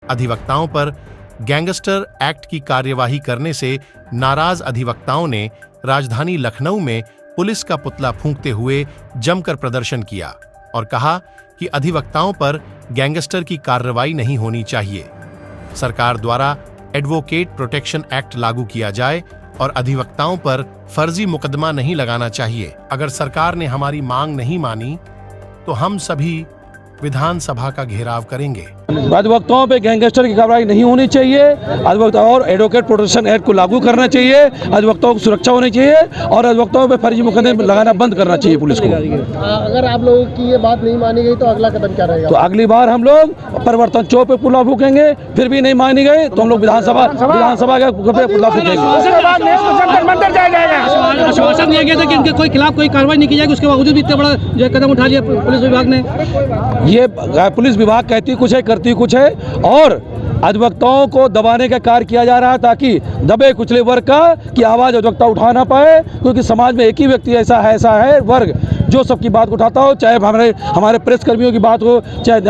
अधिवक्ताओं पर gangster act की कार्यवाही करने से नाराज अधिवक्ताओं ने राजधानी लखनऊ में पुलिस का पुतला फूंकते हुए जमकर प्रदर्शन किया और कहा कि अधिवक्ताओं पर गैंगस्टर की कार्रवाई नहीं होनी चाहिए। सरकार द्वारा एडवोकेट प्रोटेक्शन एक्ट लागू किया जाए और अधिवक्ताओं पर फर्जी मुकदमा नहीं लगाना चाहिए। अगर सरकार ने हमारी मांग नहीं मानी तो हम सभी विधानसभा का घेराव करेंगे। अधिवक्ताओं पे गैंगस्टर की कार्रवाई नहीं होनी चाहिए। अधिवक्ता और एडवोकेट प्रोटेक्शन एक्ट को लागू करना चाहिए। अधिवक्ताओं को सुरक्षा होनी चाहिए और अधिवक्ताओं पे फर्जी मुकदमे लगाना बंद करना चाहिए पुलिस को। अगर आप लोगों की ये बात नहीं मानी गई तो अगला कदम क्या रहेगा? तो अगली बार हम लोग परिवर्तन चौक पे पुतला फूकेंगे, फिर भी नहीं मानी गई तो हम लोग विधानसभा के पुतला फूकेंगे। आश्वासन दिया गया था कि इनके कोई खिलाफ कोई कार्रवाई नहीं की जाएगी, उसके बावजूद भी इतना बड़ा जो कदम उठा लिया पुलिस विभाग ने। ये पुलिस विभाग कहती कुछ है करती कुछ है और अधिवक्ताओं को दबाने का कार्य किया जा रहा है ताकि दबे कुचले वर्ग की आवाज़ अधिवक्ता उठा ना पाए, क्योंकि समाज में एक ही व्यक्ति ऐसा है वर्ग जो सबकी बात उठाता हो, चाहे हमारे प्रेस कर्मियों की बात हो, चाहे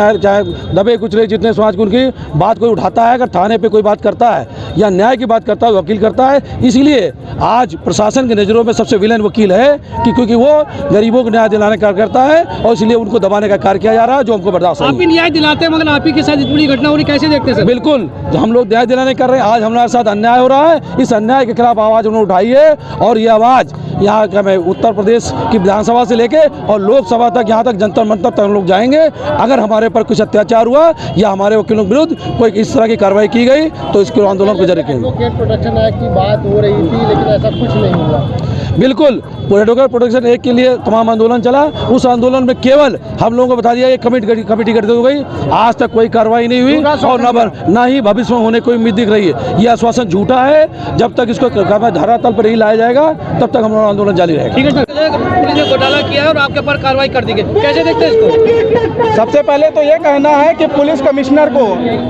दबे कुचले जितने समाज को उनकी बात कोई उठाता है। अगर थाने पे कोई बात करता है या न्याय की बात करता है वकील करता है। इसीलिए आज प्रशासन की नज़रों में सबसे विलेन वकील है कि क्योंकि वो गरीबों को न्याय दिलाने का करता है और इसलिए उनको दबाने का कार्य किया जा रहा है, जो हमको बर्दाश्त नहीं। आप ही न्याय दिलाते हैं मगर आप ही के साथ इतनी बड़ी घटना हो रही, कैसे देखते हैं? बिल्कुल, हम लोग न्याय दिलाने कर रहे हैं। आज हमारे साथ अन्याय हो रहा है, इस अन्याय के खिलाफ आवाज़ उन्होंने उठाई है और ये आवाज़ यहाँ का मैं उत्तर प्रदेश की विधानसभा से लेके और लोकसभा तक, यहाँ तक जंतर मंतर तक हम लोग जाएंगे। अगर हमारे पर कुछ अत्याचार हुआ या हमारे वकीलों के विरुद्ध कोई इस तरह की कार्रवाई की गई तो इसके आंदोलन को जारी करेंगे। एडवोकेट प्रोटेक्शन एक्ट की बात हो रही थी लेकिन ऐसा कुछ नहीं हुआ। बिल्कुल, एडवोकेट प्रोटेक्शन एक्ट के लिए तमाम आंदोलन चला। उस आंदोलन में केवल हम लोगों को बता दिया एक कमेटी गठित हो गई। आज तक कोई कार्रवाई नहीं हुई और ना ही भविष्य में होने कोई उम्मीद दिख रही है। यह आश्वासन झूठा है। जब तक इसको धरातल पर नहीं लाया जाएगा तब तक हमारा आंदोलन जारी रहेगा। ठीक है सर, पुलिस ने घोटाला किया है और आपके ऊपर कार्रवाई कर दी गई, कैसे देखते हैं इसको? सबसे पहले तो ये कहना है कि पुलिस कमिश्नर को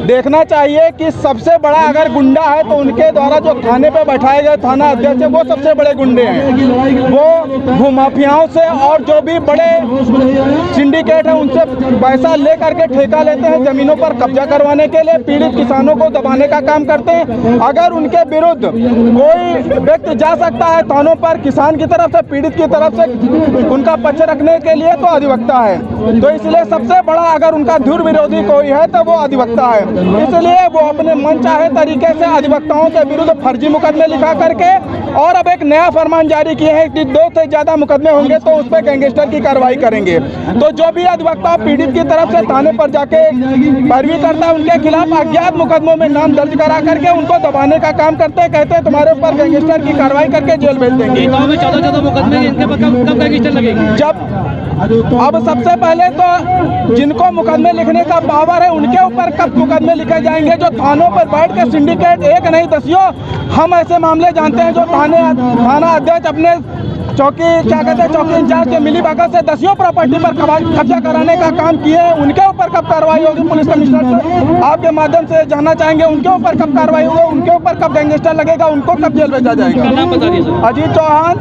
देखना चाहिए कि सबसे बड़ा अगर गुंडा है तो उनके द्वारा जो थाने पे बैठाए गए थाना अध्यक्ष है वो सबसे बड़े गुंडे हैं। वो भूमाफियाओं से और जो भी बड़े सिंडिकेट है उनसे पैसा ले करके ठेका लेते हैं, जमीनों पर कब्जा करवाने के लिए पीड़ित किसानों को दबाने का काम करते हैं। अगर उनके विरुद्ध कोई व्यक्ति जा सकता है थानों पर किसान की तरफ से, पीड़ित की तरफ से उनका पक्ष रखने के लिए तो अधिवक्ता है। तो इसलिए सबसे बड़ा अगर उनका धुर विरोधी कोई है तो वो अधिवक्ता है। इसलिए वो अपने मन चाहे तरीके से अधिवक्ताओं के विरुद्ध फर्जी मुकदमे लिखा करके और अब एक नया फरमान जारी किए हैं कि 2 से ज्यादा मुकदमे होंगे तो उस पर गैंगस्टर की कार्रवाई करेंगे। तो जो भी अधिवक्ता पीड़ित की तरफ से थाने पर जाके पैरवी करता है उनके खिलाफ अज्ञात मुकदमों में नाम दर्ज करा करके उनको दबाने का काम करते हैं। कहते हैं तुम्हारे ऊपर गैंगस्टर की कार्रवाई करके जेल भेज देंगे। मुकदमे इनके पर कब गैंगस्टर लगेगी? जब अब सबसे पहले तो जिनको मुकदमे लिखने का पावर है उनके ऊपर कब मुकदमे लिखे जाएंगे? जो थानों पर बैठ के सिंडिकेट एक नहीं दसियों हम ऐसे मामले जानते हैं जो थाना अध्यक्ष अपने चौकी इंचार्ज के मिली भगत से दसियों प्रॉपर्टी पर कब्जा कराने का काम किए हैं। उनके ऊपर कब कार्रवाई होगी? पुलिस कमिश्नर से आपके माध्यम से जानना चाहेंगे उनके ऊपर कब कार्रवाई होगी, उनके ऊपर कब गैंगस्टर लगेगा, उनको कब जेल भेजा जाएगा। अजीत चौहान,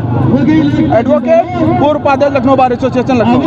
एडवोकेट, पूर्व उपाध्यक्ष लखनऊ बार एसोसिएशन लखनऊ।